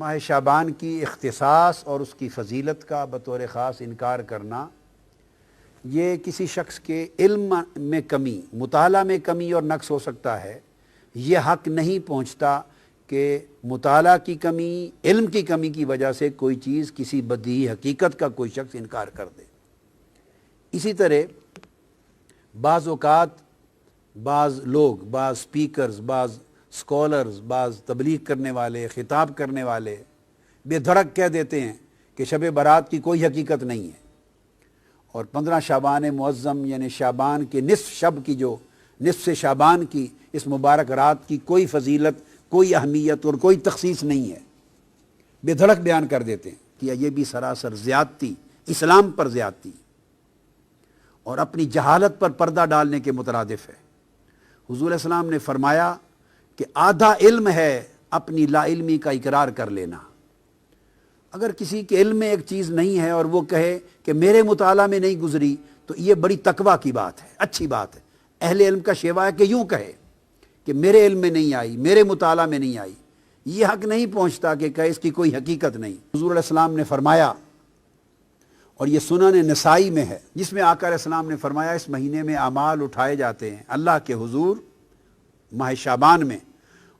ماہ شعبان کی اختصاص اور اس کی فضیلت کا بطور خاص انکار کرنا یہ کسی شخص کے علم میں کمی، مطالعہ میں کمی اور نقص ہو سکتا ہے۔ یہ حق نہیں پہنچتا کہ مطالعہ کی کمی، علم کی کمی کی وجہ سے کوئی چیز، کسی بدیہی حقیقت کا کوئی شخص انکار کر دے۔ اسی طرح بعض اوقات بعض لوگ، بعض سپیکرز، بعض سکولرز، بعض تبلیغ کرنے والے، خطاب کرنے والے بے دھڑک کہہ دیتے ہیں کہ شب برات کی کوئی حقیقت نہیں ہے، اور 15 شعبان معظم یعنی شعبان کے نصف شب کی، جو نصف شعبان کی اس مبارک رات کی کوئی فضیلت، کوئی اہمیت اور کوئی تخصیص نہیں ہے، بے دھڑک بیان کر دیتے ہیں کہ یہ بھی سراسر زیادتی، اسلام پر زیادتی اور اپنی جہالت پر پردہ ڈالنے کے مترادف ہے۔ حضور علیہ السلام نے فرمایا کہ آدھا علم ہے اپنی لا علمی کا اقرار کر لینا۔ اگر کسی کے علم میں ایک چیز نہیں ہے اور وہ کہے کہ میرے مطالعہ میں نہیں گزری، تو یہ بڑی تقویٰ کی بات ہے، اچھی بات ہے۔ اہل علم کا شیوا ہے کہ یوں کہے کہ میرے علم میں نہیں آئی، میرے مطالعہ میں نہیں آئی۔ یہ حق نہیں پہنچتا کہ کہے اس کی کوئی حقیقت نہیں۔ حضور علیہ السلام نے فرمایا، اور یہ سنن نسائی میں ہے، جس میں آقا علیہ السلام نے فرمایا اس مہینے میں اعمال اٹھائے جاتے ہیں اللہ کے حضور ماہ شعبان میں،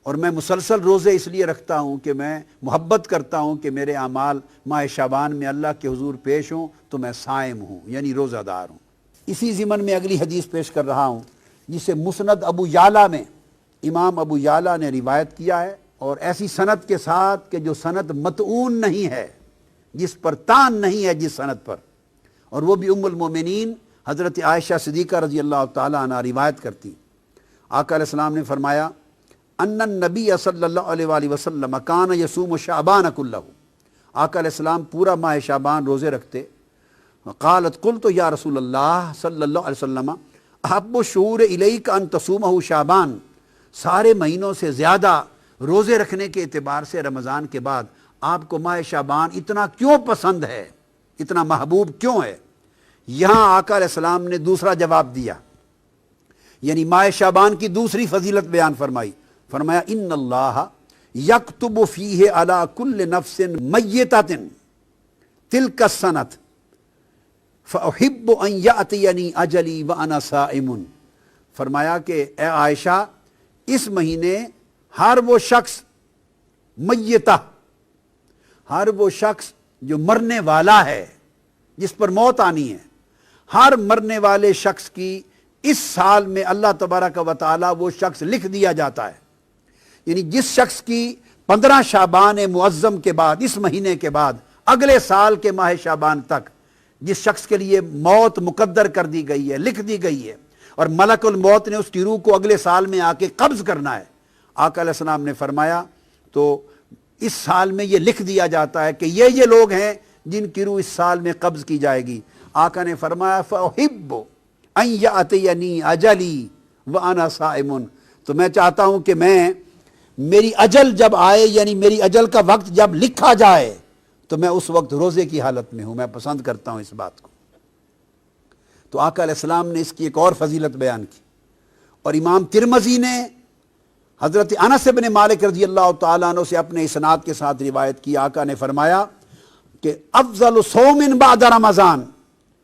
اور میں مسلسل روزے اس لیے رکھتا ہوں کہ میں محبت کرتا ہوں کہ میرے اعمال ماہ شعبان میں اللہ کے حضور پیش ہوں تو میں صائم ہوں، یعنی روزہ دار ہوں۔ اسی ضمن میں اگلی حدیث پیش کر رہا ہوں، جسے مسند ابو یعلا میں امام ابو یعلا نے روایت کیا ہے، اور ایسی سند کے ساتھ کہ جو سند متعون نہیں ہے، جس پر تان نہیں ہے جس سند پر، اور وہ بھی ام المومنین حضرت عائشہ صدیقہ رضی اللہ تعالیٰ عنہ روایت کرتی۔ آقا علیہ السلام نے فرمایا ان النبی صلی اللہ علیہ وآلہ وسلم کان یصوم شعبان کلہ، آقا علیہ السلام پورا ماہ شعبان روزے رکھتے۔ قالت قلت یا رسول اللہ صلی اللہ علیہ وسلم احب الشہور الیک ان تصومہ شعبان، سارے مہینوں سے زیادہ روزے رکھنے کے اعتبار سے رمضان کے بعد آپ کو ماہ شعبان اتنا کیوں پسند ہے، اتنا محبوب کیوں ہے؟ یہاں آقا علیہ السلام نے دوسرا جواب دیا، یعنی ماہ شعبان کی دوسری فضیلت بیان فرمائی۔ فرمایا ان اللہ یکتب فیہ علی کل نفس میتۃ تلک السنۃ فاحب ان یاتینی اجلی وانا صائم۔ فرمایا کہ اے عائشہ، اس مہینے ہر وہ شخص میتہ، ہر وہ شخص جو مرنے والا ہے، جس پر موت آنی ہے، ہر مرنے والے شخص کی اس سال میں اللہ تبارک و تعالی وہ شخص لکھ دیا جاتا ہے۔ یعنی جس شخص کی 15 شعبان معظم کے بعد، اس مہینے کے بعد اگلے سال کے ماہ شعبان تک جس شخص کے لیے موت مقدر کر دی گئی ہے، لکھ دی گئی ہے، اور ملک الموت نے اس کی روح کو اگلے سال میں آ کے قبض کرنا ہے، آقا علیہ السلام نے فرمایا تو اس سال میں یہ لکھ دیا جاتا ہے کہ یہ لوگ ہیں جن کی روح اس سال میں قبض کی جائے گی۔ آقا نے فرمایا فأحب ان یأتینی اجلی وانا صائم، تو میں چاہتا ہوں کہ میری اجل جب آئے، یعنی میری اجل کا وقت جب لکھا جائے تو میں اس وقت روزے کی حالت میں ہوں، میں پسند کرتا ہوں اس بات کو۔ تو آقا علیہ السلام نے اس کی ایک اور فضیلت بیان کی، اور امام ترمذی نے حضرت انس بن مالک رضی اللہ تعالیٰ عنہ سے اپنے اسناد کے ساتھ روایت کی۔ آقا نے فرمایا کہ افضل صوم بعد رمضان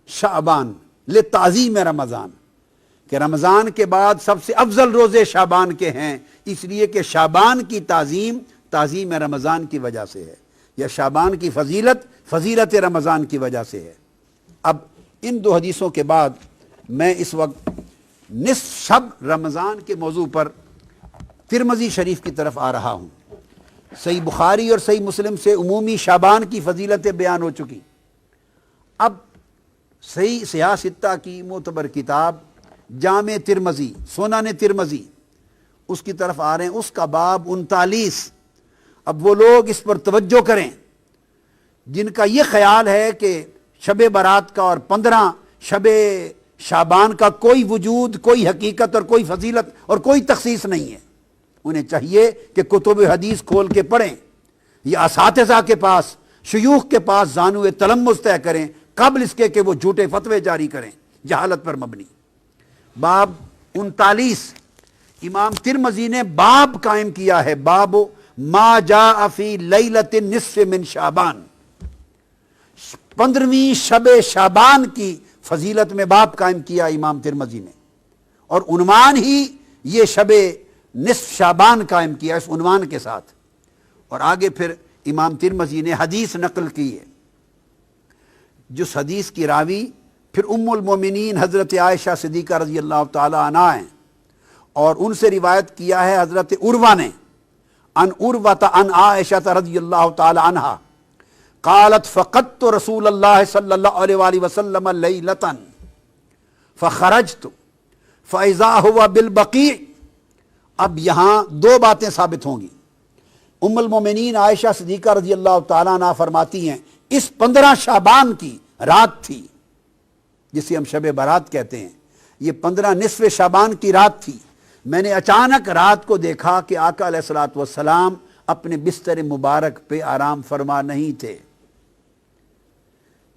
شعبان لتعظیم رمضان، کہ رمضان کے بعد سب سے افضل روزے شعبان کے ہیں، اس لیے کہ شعبان کی تعظیم رمضان کی وجہ سے ہے، یا شعبان کی فضیلت رمضان کی وجہ سے ہے۔ اب ان دو حدیثوں کے بعد میں اس وقت نصف شب رمضان کے موضوع پر ترمذی شریف کی طرف آ رہا ہوں۔ صحیح بخاری اور صحیح مسلم سے عمومی شعبان کی فضیلتیں بیان ہو چکی، اب صحیح سیاہ ستہ کی معتبر کتاب جامع ترمذی، سنن ترمذی، اس کی طرف آ رہے ہیں۔ اس کا باب 39۔ اب وہ لوگ اس پر توجہ کریں جن کا یہ خیال ہے کہ شب برات کا اور 15 شب شعبان کا کوئی وجود، کوئی حقیقت اور کوئی فضیلت اور کوئی تخصیص نہیں ہے۔ انہیں چاہیے کہ کتب حدیث کھول کے پڑھیں، یا اساتذہ کے پاس، شیوخ کے پاس زانو تلمذ طے کریں قبل اس کے کہ وہ جھوٹے فتوے جاری کریں جہالت پر مبنی۔ باب 39 امام ترمذی نے باب قائم کیا ہے، باب ما جاء فی لیلۃ النصف من شعبان، 15ویں شب شعبان کی فضیلت میں باب قائم کیا امام ترمذی نے، اور عنوان ہی یہ شب نصف شعبان قائم کیا اس عنوان کے ساتھ۔ اور آگے پھر امام ترمذی نے حدیث نقل کی ہے، جس حدیث کی راوی پھر ام المومنین حضرت عائشہ صدیقہ رضی اللہ تعالی عنہ ہیں، اور ان سے روایت کیا ہے حضرت عروہ نے عن عروۃ عن عائشہ رضی اللہ تعالی عنہ قالت فقدت رسول اللہ صلی اللہ علیہ وآلہ وسلم لیلۃ فخرجت فاذا هو بالبقیع۔ اب یہاں دو باتیں ثابت ہوں گی۔ ام المومنین عائشہ صدیقہ رضی اللہ تعالیٰ عنہ فرماتی ہیں اس 15 شعبان کی رات تھی، جسے ہم شب برات کہتے ہیں، یہ 15 نصف شعبان کی رات تھی۔ میں نے اچانک رات کو دیکھا کہ آقا علیہ الصلوۃ والسلام اپنے بستر مبارک پہ آرام فرما نہیں تھے۔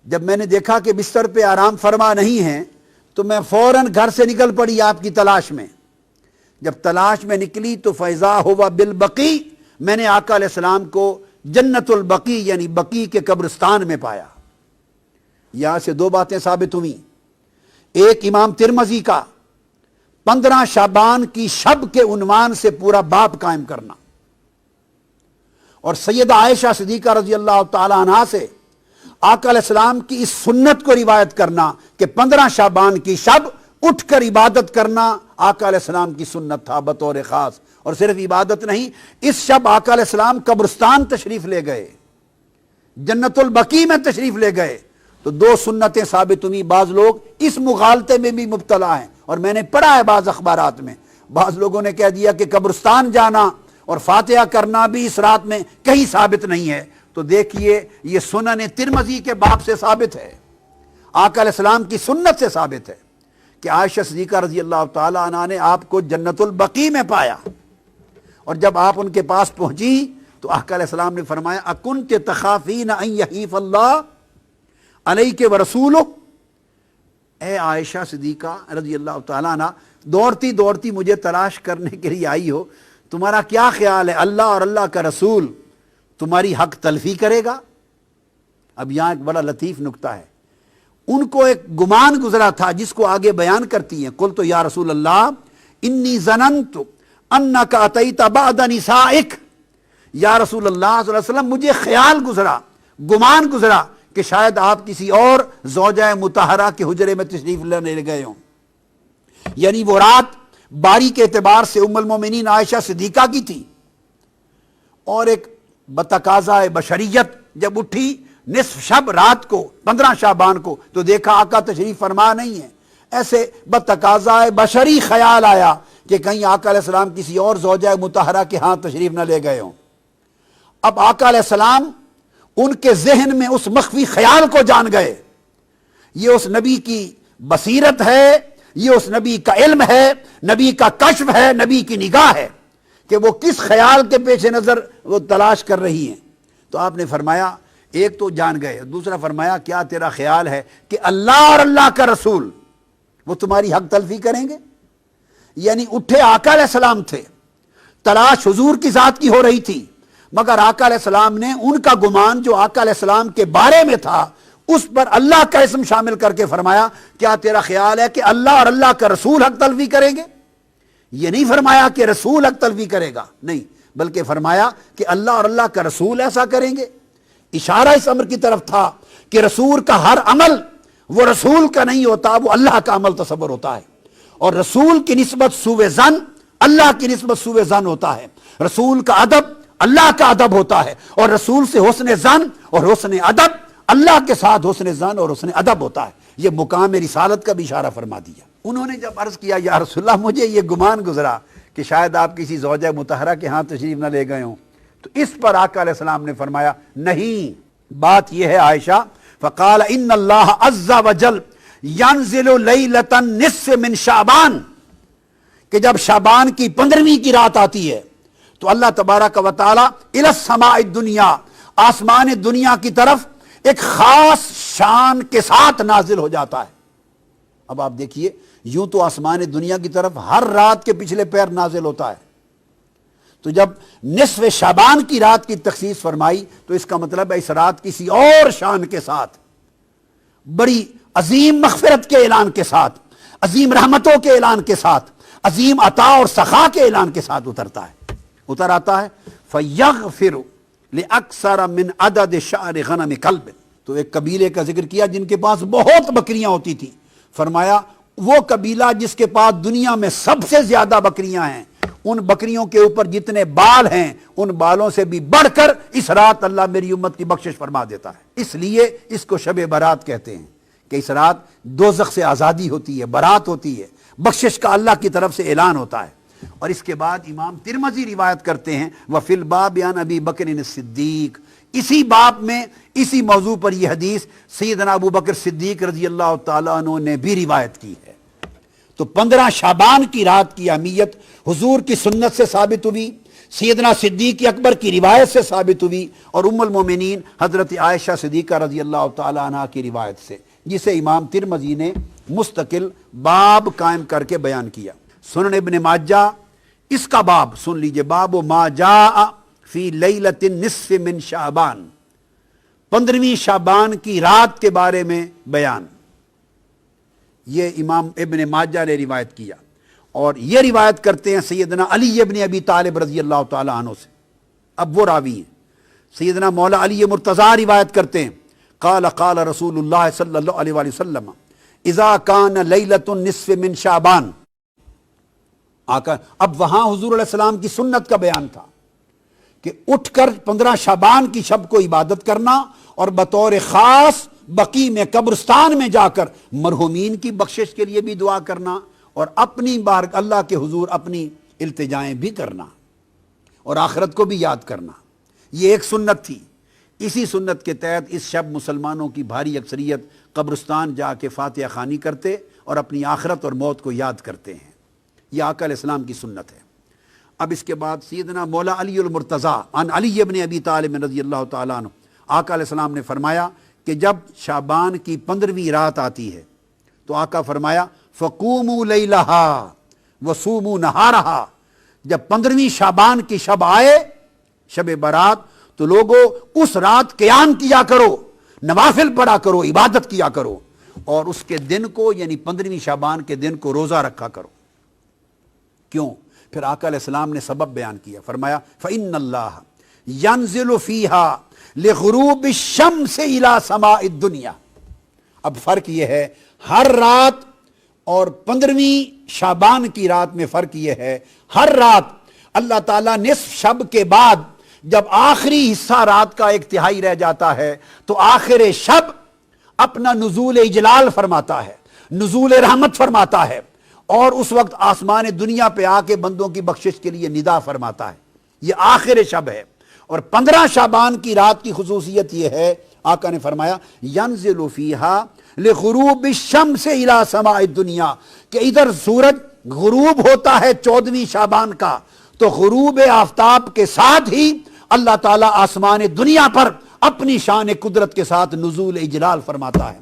جب میں نے دیکھا کہ بستر پہ آرام فرما نہیں ہیں تو میں فوراً گھر سے نکل پڑی آپ کی تلاش میں۔ جب تلاش میں نکلی تو فیضا ہوا بالبقیع، میں نے آقا علیہ السلام کو جنت البقیع یعنی بقیع کے قبرستان میں پایا۔ یہاں سے دو باتیں ثابت ہوئیں، ایک امام ترمذی کا 15 شعبان کی شب کے عنوان سے پورا باب قائم کرنا، اور سیدہ عائشہ صدیقہ رضی اللہ تعالی عنہا سے آقا علیہ السلام کی اس سنت کو روایت کرنا کہ 15 شعبان کی شب اٹھ کر عبادت کرنا آقا علیہ السلام کی سنت تھا بطور خاص۔ اور صرف عبادت نہیں، اس شب آقا علیہ السلام قبرستان تشریف لے گئے، جنت البقیع میں تشریف لے گئے۔ تو دو سنتیں ثابت ہوئی۔ بعض لوگ اس مغالطے میں بھی مبتلا ہیں، اور میں نے پڑھا ہے بعض اخبارات میں، بعض لوگوں نے کہہ دیا کہ قبرستان جانا اور فاتحہ کرنا بھی اس رات میں کہیں ثابت نہیں ہے۔ تو دیکھیے یہ سنن ترمذی کے باب سے ثابت ہے، آقا علیہ السلام کی سنت سے ثابت ہے کہ عائشہ صدیقہ رضی اللہ تعالی عنہ نے آپ کو جنت البقیع میں پایا، اور جب آپ ان کے پاس پہنچی تو آقا علیہ السلام نے فرمایا اکنت تخافین ان یحیف اللہ علیک ورسولہ، اے عائشہ صدیقہ رضی اللہ تعالیٰ عنہ، دوڑتی دوڑتی مجھے تلاش کرنے کے لیے آئی ہو، تمہارا کیا خیال ہے اللہ اور اللہ کا رسول تمہاری حق تلفی کرے گا؟ اب یہاں ایک بڑا لطیف نکتہ ہے، ان کو ایک گمان گزرا تھا جس کو آگے بیان کرتی ہیں، قلت یا رسول اللہ انی ظننت انک اتیت بعد نسائک، یا رسول اللہ صلی اللہ علیہ وسلم مجھے خیال گزرا، گمان گزرا کہ شاید آپ کسی اور زوجہ مطہرہ کے حجرے میں تشریف لے گئے ہوں۔ یعنی وہ رات باری کے اعتبار سے ام المومنین عائشہ صدیقہ کی تھی، اور ایک بتقاضۂ بشریت جب اٹھی نصف شب رات کو 15 شعبان کو تو دیکھا آقا تشریف فرما نہیں ہے، ایسے بتقاضۂ بشری خیال آیا کہ کہیں آقا علیہ السلام کسی اور زوجہ مطہرہ کے ہاں تشریف نہ لے گئے ہوں۔ اب آقا علیہ السلام ان کے ذہن میں اس مخفی خیال کو جان گئے، یہ اس نبی کی بصیرت ہے، یہ اس نبی کا علم ہے، نبی کا کشف ہے، نبی کی نگاہ ہے کہ وہ کس خیال کے پیش نظر وہ تلاش کر رہی ہیں۔ تو آپ نے فرمایا ایک تو جان گئے، دوسرا فرمایا کیا تیرا خیال ہے کہ اللہ اور اللہ کا رسول وہ تمہاری حق تلفی کریں گے؟ یعنی اٹھے آقا علیہ السلام تھے، تلاش حضور کی ذات کی ہو رہی تھی، مگر آقا علیہ السلام نے ان کا گمان جو آقا علیہ السلام کے بارے میں تھا اس پر اللہ کا اسم شامل کر کے فرمایا کیا تیرا خیال ہے کہ اللہ اور اللہ کا رسول حق تلفی کریں گے؟ یہ نہیں فرمایا کہ رسول حق تلفی کرے گا، نہیں، بلکہ فرمایا کہ اللہ اور اللہ کا رسول ایسا کریں گے۔ اشارہ اس امر کی طرف تھا کہ رسول کا ہر عمل وہ رسول کا نہیں ہوتا، وہ اللہ کا عمل تصور ہوتا ہے، اور رسول کی نسبت سوء ظن اللہ کی نسبت سوء ظن ہوتا ہے، رسول کا ادب اللہ کا ادب ہوتا ہے، اور رسول سے حسن ظن اور حسن ادب اللہ کے ساتھ حسن ظن اور حسن ادب ہوتا ہے۔ یہ مقام رسالت کا بھی اشارہ فرما دیا۔ انہوں نے جب عرض کیا یا رسول اللہ مجھے یہ گمان گزرا کہ شاید آپ کسی زوجہ مطہرہ کے ہاں تشریف نہ لے گئے ہوں، تو اس پر آقا علیہ السلام نے فرمایا نہیں، بات یہ ہے عائشہ، فقال ان اللہ عز وجل ینزل لیلۃ النصف من شعبان، کہ جب شعبان کی 15ویں کی رات آتی ہے تو اللہ تبارک و تعالی الی السماء الدنیا، آسمان دنیا کی طرف ایک خاص شان کے ساتھ نازل ہو جاتا ہے۔ اب آپ دیکھیے، یوں تو آسمان دنیا کی طرف ہر رات کے پچھلے پیر نازل ہوتا ہے، تو جب نصف شعبان کی رات کی تخصیص فرمائی تو اس کا مطلب ہے اس رات کسی اور شان کے ساتھ، بڑی عظیم مغفرت کے اعلان کے ساتھ، عظیم رحمتوں کے اعلان کے ساتھ، عظیم عطا اور سخا کے اعلان کے ساتھ اتر آتا ہے فَيَغْفِرُ لِأَكْثَرَ مِنْ عَدَدِ شَعْرِ غَنَمِ كَلْبٍ۔ تو ایک قبیلے کا ذکر کیا جن کے پاس بہت بکریاں ہوتی تھیں، فرمایا وہ قبیلہ جس کے پاس دنیا میں سب سے زیادہ بکریاں ہیں، ان بکریوں کے اوپر جتنے بال ہیں ان بالوں سے بھی بڑھ کر اس رات اللہ میری امت کی بخشش فرما دیتا ہے۔ اس لیے اس کو شب برات کہتے ہیں کہ اس رات دوزخ سے آزادی ہوتی ہے، برات ہوتی ہے، بخشش کا اللہ کی طرف سے اعلان ہوتا ہے۔ اور اس کے بعد امام ترمذی روایت کرتے ہیں وفی الباب عن ابی بکر الصدیق، اسی باب میں اسی موضوع پر یہ حدیث سیدنا ابو بکر صدیق رضی اللہ تعالیٰ عنہ نے بھی روایت کی ہے۔ تو 15 شعبان کی رات کی اہمیت حضور کی سنت سے ثابت ہوئی، سیدنا صدیق اکبر کی روایت سے ثابت ہوئی، اور ام المومنین حضرت عائشہ صدیقہ رضی اللہ تعالیٰ عنہ کی روایت سے، جسے امام ترمذی نے مستقل باب قائم کر کے بیان کیا۔ سنن ابن ماجہ اس کا باب سن لیجئے، باب ما جاء فی لیلۃ النصف من شعبان، 15ویں شعبان کی رات کے بارے میں بیان، یہ امام ابن ماجہ نے روایت کیا، اور یہ روایت کرتے ہیں سیدنا علی ابن ابی طالب رضی اللہ تعالی عنہ سے۔ اب وہ راوی ہیں سیدنا مولا علی مرتضیٰ روایت کرتے ہیں قال قال رسول اللہ صلی اللہ علیہ وآلہ وسلم اذا کان لیلۃ النصف من شعبان۔ اب وہاں حضور علیہ السلام کی سنت کا بیان تھا کہ اٹھ کر 15 شعبان کی شب کو عبادت کرنا اور بطور خاص بقی میں قبرستان میں جا کر مرحومین کی بخشش کے لیے بھی دعا کرنا، اور اپنی بار اللہ کے حضور اپنی التجائیں بھی کرنا، اور آخرت کو بھی یاد کرنا۔ یہ ایک سنت تھی۔ اسی سنت کے تحت اس شب مسلمانوں کی بھاری اکثریت قبرستان جا کے فاتحہ خوانی کرتے اور اپنی آخرت اور موت کو یاد کرتے ہیں۔ یہ آقا علیہ السلام کی سنت ہے۔ اب اس کے بعد سیدنا مولا علی المرتضیٰ عن علی ابن ابی طالب رضی اللہ تعالیٰ عنہ، آقا علیہ السلام نے فرمایا کہ جب شعبان کی 15ویں رات آتی ہے تو آقا فرمایا فقوموا لیلہا وصوموا نہارہا، جب 15ویں شعبان کی شب آئے، شب برات، تو لوگوں اس رات قیام کیا کرو، نوافل پڑھا کرو، عبادت کیا کرو، اور اس کے دن کو یعنی 15ویں شعبان کے دن کو روزہ رکھا کرو۔ کیوں؟ پھر آقا علیہ السلام نے سبب بیان کیا، فرمایا فَإِنَّ اللَّهَ يَنزِلُ فِيهَا لِغُرُوبِ الشَّمْسِ إِلَى سَمَاءِ الدُّنْيَا۔ اب فرق یہ ہے، ہر رات اور 15ویں شعبان کی رات میں فرق یہ ہے، ہر رات اللہ تعالیٰ نصف شب کے بعد جب آخری حصہ رات کا 1/3 رہ جاتا ہے تو آخر شب اپنا نزول اجلال فرماتا ہے، نزول رحمت فرماتا ہے، اور اس وقت آسمان دنیا پہ آ کے بندوں کی بخشش کے لیے ندا فرماتا ہے۔ یہ آخر شب ہے۔ اور 15 شعبان کی رات کی خصوصیت یہ ہے، آقا نے فرمایا ینزل فیہا لغروب الشمس الی سماء الدنیا، کہ ادھر سورج غروب ہوتا ہے 14ویں شعبان کا، تو غروب آفتاب کے ساتھ ہی اللہ تعالیٰ آسمان دنیا پر اپنی شان قدرت کے ساتھ نزول اجلال فرماتا ہے،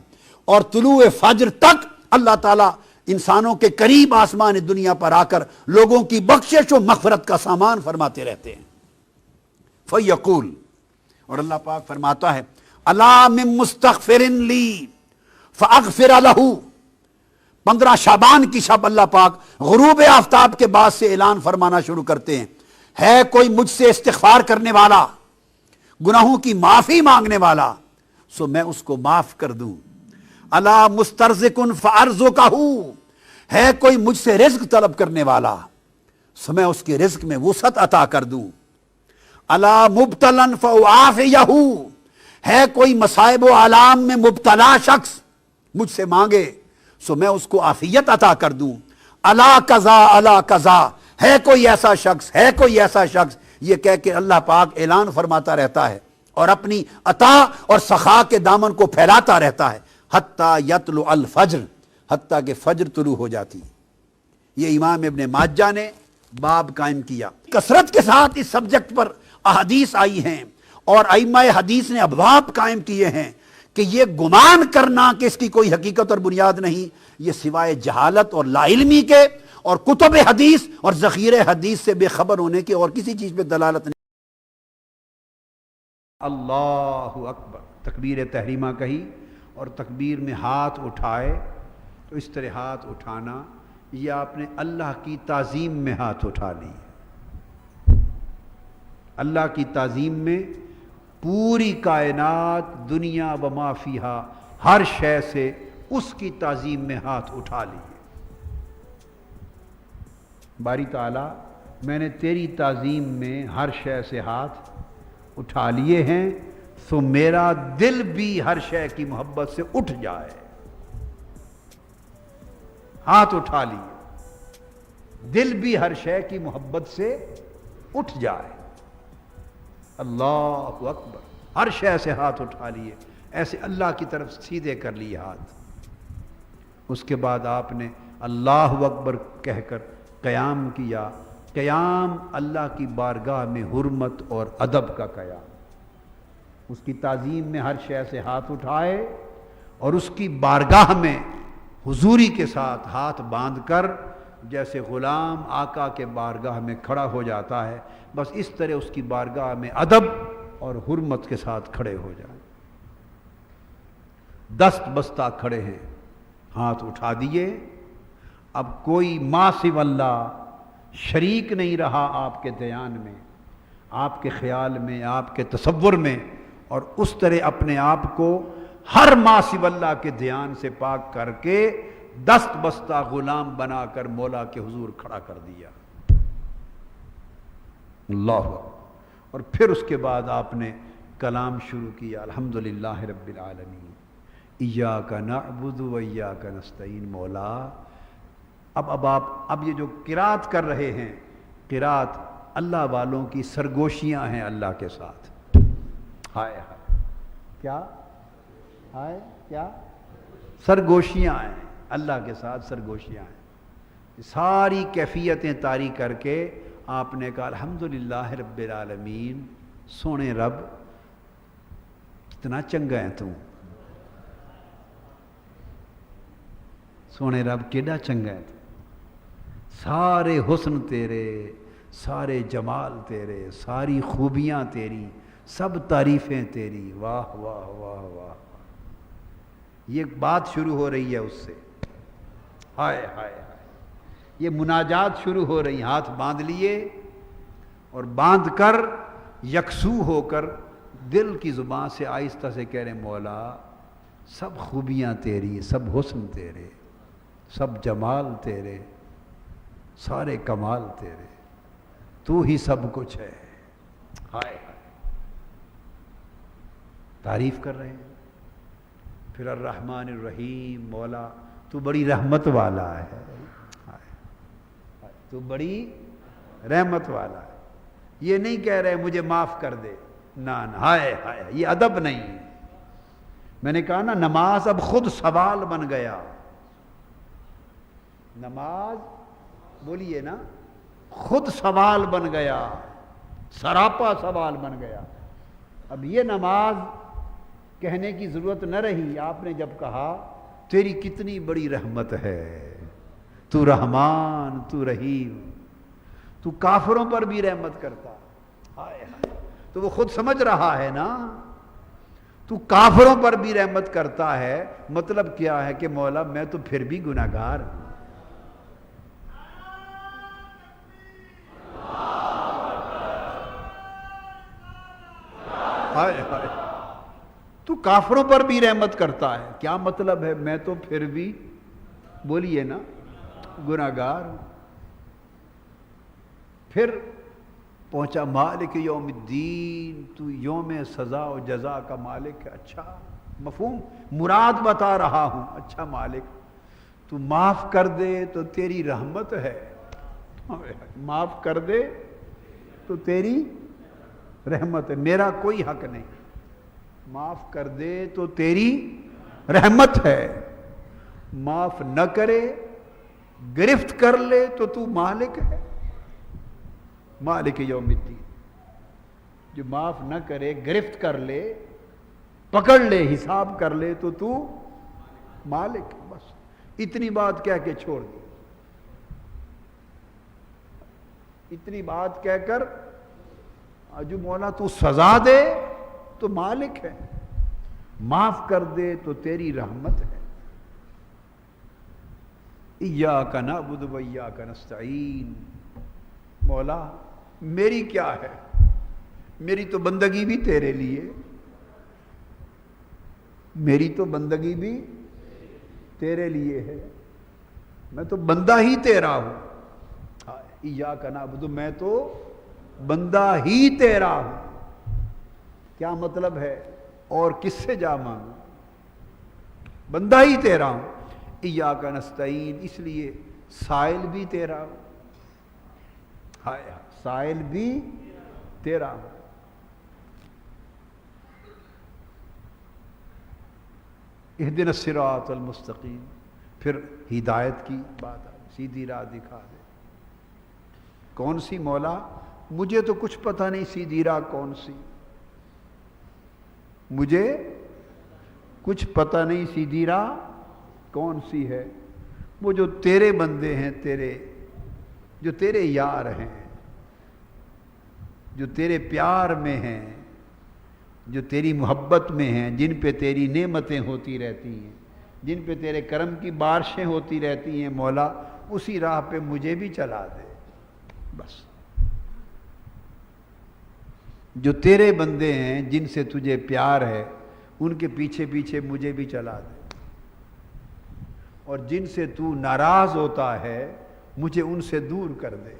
اور طلوع فجر تک اللہ تعالیٰ انسانوں کے قریب آسمان دنیا پر آ کر لوگوں کی بخشش و مغفرت کا سامان فرماتے رہتے ہیں۔ فَيَقُول، اور اللہ پاک فرماتا ہے أَلَا مِن مُسْتَغْفِرٍ لِّي فَأَغْفِرَ لَهُ۔ 15 شعبان کی شب اللہ پاک غروب آفتاب کے بعد سے اعلان فرمانا شروع کرتے ہیں، ہے کوئی مجھ سے استغفار کرنے والا، گناہوں کی معافی مانگنے والا، سو میں اس کو معاف کر دوں۔ الا مسترزقن فارزقہ، ہے کوئی مجھ سے رزق طلب کرنے والا، سو میں اس کے رزق میں وسعت عطا کر دوں۔ الا مبتلا فاعافیہ، ہے کوئی مصائب و آلام میں مبتلا شخص مجھ سے مانگے، سو میں اس کو عافیت عطا کر دوں۔ الا قضا الا قضا، ہے کوئی ایسا شخص، ہے کوئی ایسا شخص، یہ کہہ کے اللہ پاک اعلان فرماتا رہتا ہے اور اپنی عطا اور سخا کے دامن کو پھیلاتا رہتا ہے حتیٰ یطلع الفجر، حتیٰ کہ فجر طلوع ہو جاتی۔ یہ امام ابن ماجہ نے باب قائم کیا۔ کثرت کے ساتھ اس سبجیکٹ پر احادیث آئی ہیں اور ائمہ حدیث نے ابواب قائم کیے ہیں کہ یہ گمان کرنا کہ اس کی کوئی حقیقت اور بنیاد نہیں، یہ سوائے جہالت اور لا علمی کے اور کتب حدیث اور ذخیرے حدیث سے بے خبر ہونے کی اور کسی چیز پہ دلالت نہیں۔ اللہ اکبر، تکبیر تحریمہ کہی اور تکبیر میں ہاتھ اٹھائے تو اس طرح ہاتھ اٹھانا یہ آپ نے اللہ کی تعظیم میں ہاتھ اٹھا لی۔ اللہ کی تعظیم میں پوری کائنات دنیا و ما فیہا ہر شے سے اس کی تعظیم میں ہاتھ اٹھا لیے۔ باری تعالیٰ میں نے تیری تعظیم میں ہر شے سے ہاتھ اٹھا لیے ہیں، تو میرا دل بھی ہر شے کی محبت سے اٹھ جائے۔ ہاتھ اٹھا لیے، دل بھی ہر شے کی محبت سے اٹھ جائے۔ اللہ اکبر، ہر شے سے ہاتھ اٹھا لیے، ایسے اللہ کی طرف سیدھے کر لیے ہاتھ۔ اس کے بعد آپ نے اللہ اکبر کہہ کر قیام کیا۔ قیام اللہ کی بارگاہ میں حرمت اور ادب کا قیام، اس کی تعظیم میں ہر شے سے ہاتھ اٹھائے اور اس کی بارگاہ میں حضوری کے ساتھ ہاتھ باندھ کر جیسے غلام آقا کے بارگاہ میں کھڑا ہو جاتا ہے، بس اس طرح اس کی بارگاہ میں ادب اور حرمت کے ساتھ کھڑے ہو جائیں۔ دست بستہ کھڑے ہیں، ہاتھ اٹھا دیے۔ اب کوئی ما سوی اللہ شریک نہیں رہا آپ کے دھیان میں، آپ کے خیال میں، آپ کے تصور میں، اور اس طرح اپنے آپ کو ہر ما سوی اللہ کے دھیان سے پاک کر کے دست بستہ غلام بنا کر مولا کے حضور کھڑا کر دیا۔ اللہ، اور پھر اس کے بعد آپ نے کلام شروع کیا، الحمدللہ رب العالمین، ایاک نعبد و ایاک نستعین۔ مولا اب یہ جو قرات کر رہے ہیں، قرات اللہ والوں کی سرگوشیاں ہیں اللہ کے ساتھ۔ ہائے ہائے، کیا ہائے کیا سرگوشیاں ہیں اللہ کے ساتھ، سرگوشیاں ہیں۔ ساری کیفیتیں طاری کر کے آپ نے کہا الحمدللہ رب العالمین، سونے رب کتنا چنگا ہے تو، سونے رب کیڈا چنگا ہے تو، سارے حسن تیرے، سارے جمال تیرے، ساری خوبیاں تیری، سب تعریفیں تیری، واہ واہ واہ واہ۔ یہ بات شروع ہو رہی ہے اس سے، ہائے ہائے ہائے، یہ مناجات شروع ہو رہی، ہاتھ باندھ لیے اور باندھ کر یکسو ہو کر دل کی زبان سے آہستہ سے کہہ رہے مولا سب خوبیاں تیری، سب حسن تیرے، سب جمال تیرے، سارے کمال تیرے، تو ہی سب کچھ ہے۔ ہائے ہائے، تعریف کر رہے ہیں۔ پھر الرحمن الرحیم، مولا تو بڑی رحمت والا ہے، تو بڑی رحمت والا ہے۔ یہ نہیں کہہ رہے مجھے معاف کر دے، نہ ہائے ہائے، یہ ادب نہیں۔ میں نے کہا نا نماز اب خود سوال بن گیا، نماز بولیے نا خود سوال بن گیا، سراپا سوال بن گیا۔ اب یہ نماز کہنے کی ضرورت نہ رہی، آپ نے جب کہا تیری کتنی بڑی رحمت ہے، تو رحمان، تو رحیم، تو کافروں پر بھی رحمت کرتا، ہائے ہائے، تو وہ خود سمجھ رہا ہے نا، تو کافروں پر بھی رحمت کرتا ہے، مطلب کیا ہے کہ مولا میں تو پھر بھی گناہگار ہوں۔ ہائے ہائے، تو کافروں پر بھی رحمت کرتا ہے، کیا مطلب ہے؟ میں تو پھر بھی بولیے نا گناہگار ہوں۔ پھر پہنچا مالک یوم الدین، تو یوم سزا و جزا کا مالک ہے۔ اچھا مفہوم، مراد بتا رہا ہوں۔ اچھا مالک تو معاف کر دے تو تیری رحمت ہے، معاف کر دے تو تیری رحمت ہے، میرا کوئی حق نہیں، معاف کر دے تو تیری رحمت ہے، معاف نہ کرے گرفت کر لے تو مالک ہے، مالک یوم الدین۔ جو معاف نہ کرے گرفت کر لے، پکڑ لے، حساب کر لے تو مالک، بس اتنی بات کہہ کے چھوڑ دی۔ اتنی بات کہہ کر جو مولا تو سزا دے تو مالک ہے، معاف کر دے تو تیری رحمت ہے۔ ایاک نعبد و ایاک نستعین، مولا میری کیا ہے، میری تو بندگی بھی تیرے لیے، میری تو بندگی بھی تیرے لیے ہے، میں تو بندہ ہی تیرا ہوں۔ ایاک نعبد، میں تو بندہ ہی تیرا ہوں۔ کیا مطلب ہے؟ اور کس سے جا مانگوں، بندہ ہی تیرا ہوں۔ ایاک نستعین، اس لیے سائل بھی تیرا ہوں، سائل بھی تیرا ہوں۔ اہدنا الصراط المستقیم، پھر ہدایت کی بات آئی، سیدھی راہ دکھا دے۔ کون سی مولا؟ مجھے تو کچھ پتہ نہیں سیدھی راہ کون سی، مجھے کچھ پتہ نہیں سیدھی راہ کون سی ہے۔ وہ جو تیرے بندے ہیں، جو تیرے یار ہیں، جو تیرے پیار میں ہیں، جو تیری محبت میں ہیں، جن پہ تیری نعمتیں ہوتی رہتی ہیں، جن پہ تیرے کرم کی بارشیں ہوتی رہتی ہیں، مولا اسی راہ پہ مجھے بھی چلا دے بس۔ جو تیرے بندے ہیں، جن سے تجھے پیار ہے، ان کے پیچھے پیچھے مجھے بھی چلا دے، اور جن سے تو ناراض ہوتا ہے مجھے ان سے دور کر دے۔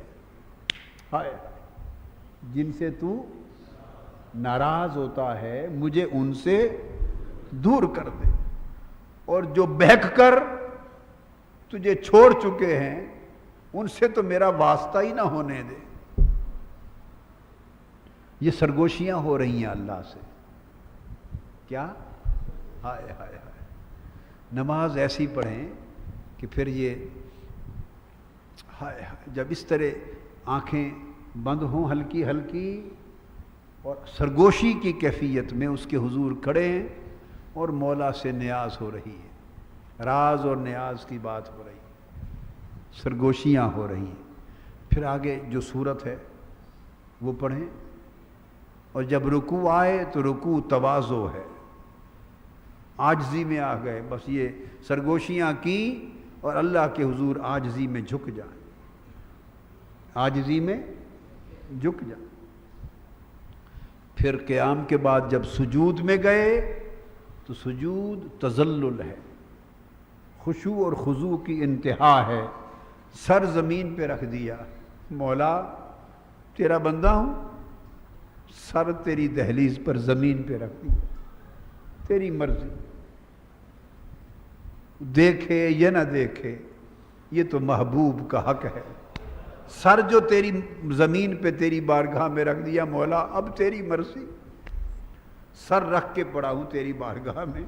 ہائے، جن سے تو ناراض ہوتا ہے مجھے ان سے دور کر دے، اور جو بہک کر تجھے چھوڑ چکے ہیں ان سے تو میرا واسطہ ہی نہ ہونے دے۔ یہ سرگوشیاں ہو رہی ہیں اللہ سے، کیا؟ ہائے ہائے ہائے، نماز ایسی پڑھیں کہ پھر یہ ہائے ہائے، جب اس طرح آنکھیں بند ہوں ہلکی ہلکی اور سرگوشی کی کیفیت میں اس کے حضور کھڑے ہیں اور مولا سے نیاز ہو رہی ہے، راز اور نیاز کی بات ہو رہی ہے، سرگوشیاں ہو رہی ہیں۔ پھر آگے جو صورت ہے وہ پڑھیں، اور جب رکوع آئے تو رکوع تواضع ہے، عاجزی میں آ گئے، بس یہ سرگوشیاں کی اور اللہ کے حضور عاجزی میں جھک جائیں، عاجزی میں جھک جائیں۔ پھر قیام کے بعد جب سجود میں گئے تو سجود تذلل ہے، خشوع اور خضوع کی انتہا ہے، سر زمین پہ رکھ دیا، مولا تیرا بندہ ہوں، سر تیری دہلیز پر زمین پہ رکھ دیا، تیری مرضی، دیکھے یا نہ دیکھے یہ تو محبوب کا حق ہے۔ سر جو تیری زمین پہ تیری بارگاہ میں رکھ دیا، مولا اب تیری مرضی، سر رکھ کے پڑا ہوں تیری بارگاہ میں۔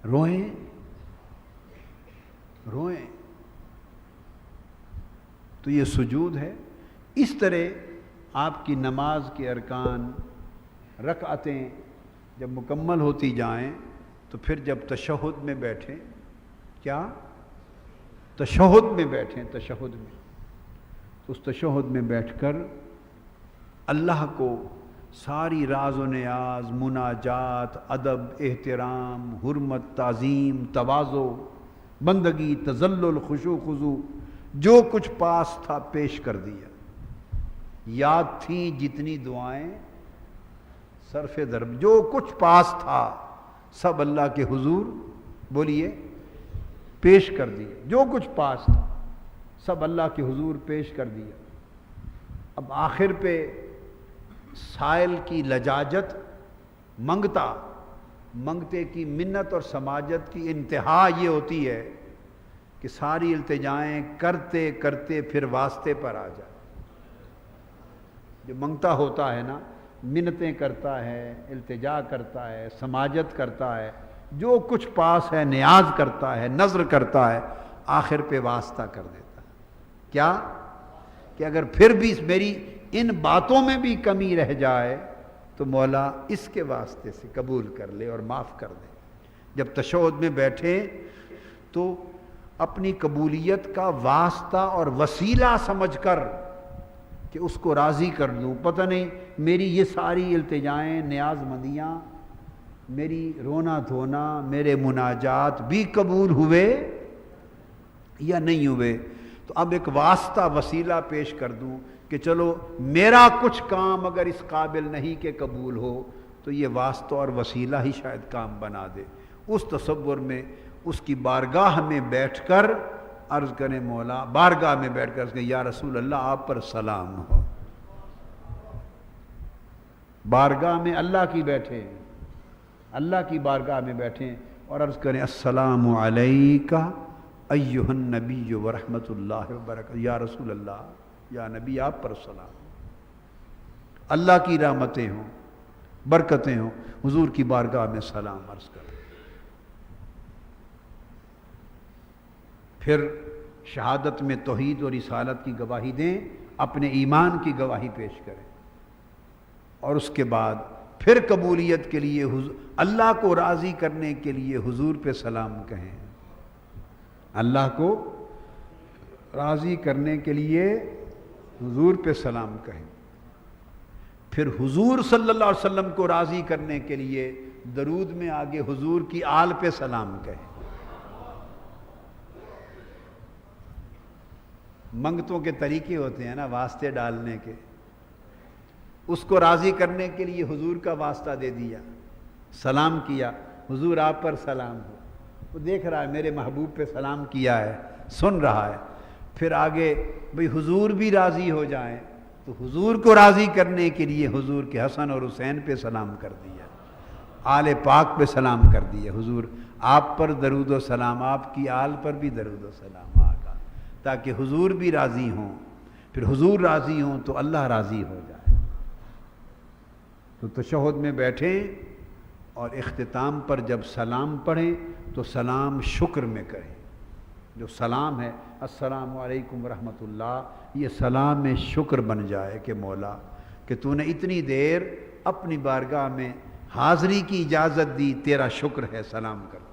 روئیں روئیں، تو یہ سجود ہے۔ اس طرح آپ کی نماز کے ارکان، رکعتیں جب مکمل ہوتی جائیں تو پھر جب تشہد میں بیٹھیں، کیا؟ تشہد میں بیٹھیں، تشہد میں، تو اس تشہد میں بیٹھ کر اللہ کو ساری راز و نیاز، مناجات، ادب، احترام، حرمت، تعظیم، تواضع، بندگی، تذلل، خشوع خضوع، جو کچھ پاس تھا پیش کر دیا۔ یاد تھیں جتنی دعائیں صرف درب، جو کچھ پاس تھا سب اللہ کے حضور بولیے پیش کر دیا، جو کچھ پاس تھا سب اللہ کے حضور پیش کر دیا۔ اب آخر پہ سائل کی لجاجت، منگتے کی منت اور سماجت کی انتہا یہ ہوتی ہے کہ ساری التجائیں کرتے کرتے پھر واسطے پر آ جائے۔ جو منگتا ہوتا ہے نا، منتیں کرتا ہے، التجا کرتا ہے، سماجت کرتا ہے، جو کچھ پاس ہے نیاز کرتا ہے، نذر کرتا ہے، آخر پہ واسطہ کر دیتا ہے۔ کیا؟ کہ اگر پھر بھی میری ان باتوں میں بھی کمی رہ جائے تو مولا اس کے واسطے سے قبول کر لے اور معاف کر دے۔ جب تشہد میں بیٹھے تو اپنی قبولیت کا واسطہ اور وسیلہ سمجھ کر کہ اس کو راضی کر دوں. پتہ نہیں میری یہ ساری التجائیں، نیاز مندیاں، میری رونا دھونا، میرے مناجات بھی قبول ہوئے یا نہیں ہوئے. تو اب ایک واسطہ وسیلہ پیش کر دوں کہ چلو میرا کچھ کام اگر اس قابل نہیں کہ قبول ہو تو یہ واسطہ اور وسیلہ ہی شاید کام بنا دے. اس تصور میں اس کی بارگاہ میں بیٹھ کر عرض کریں مولا، بارگاہ میں بیٹھ کر یا رسول اللہ آپ پر سلام ہو. بارگاہ میں اللہ کی بیٹھے، اللہ کی بارگاہ میں بیٹھیں اور عرض کریں السلام علیکہ ایھا النبی ورحمۃ اللہ وبرکاتہ. یا رسول اللہ، یا نبی آپ پر سلام، اللہ کی رحمتیں ہوں، برکتیں ہوں، حضور کی بارگاہ میں سلام عرض کریں. پھر شہادت میں توحید اور رسالت کی گواہی دیں، اپنے ایمان کی گواہی پیش کریں، اور اس کے بعد پھر قبولیت کے لیے اللہ کو راضی کرنے کے لیے حضور پہ سلام کہیں. اللہ کو راضی کرنے کے لیے حضور پہ سلام کہیں. پھر حضور صلی اللہ علیہ وسلم کو راضی کرنے کے لیے درود میں آگے حضور کی آل پہ سلام کہیں. منگتوں کے طریقے ہوتے ہیں نا واسطے ڈالنے کے. اس کو راضی کرنے کے لیے حضور کا واسطہ دے دیا، سلام کیا، حضور آپ پر سلام ہو. وہ دیکھ رہا ہے میرے محبوب پہ سلام کیا ہے، سن رہا ہے. پھر آگے بھئی حضور بھی راضی ہو جائیں تو حضور کو راضی کرنے کے لیے حضور کے حسن اور حسین پہ سلام کر دیا، آل پاک پہ سلام کر دیا. حضور آپ پر درود و سلام، آپ کی آل پر بھی درود و سلام آقا، تاکہ حضور بھی راضی ہوں. پھر حضور راضی ہوں تو اللہ راضی ہو جائے. تو تشہد میں بیٹھیں اور اختتام پر جب سلام پڑھیں تو سلام شکر میں کریں. جو سلام ہے السلام علیکم ورحمۃ اللہ، یہ سلام شکر بن جائے کہ مولا کہ تو نے اتنی دیر اپنی بارگاہ میں حاضری کی اجازت دی، تیرا شکر ہے، سلام کرتا.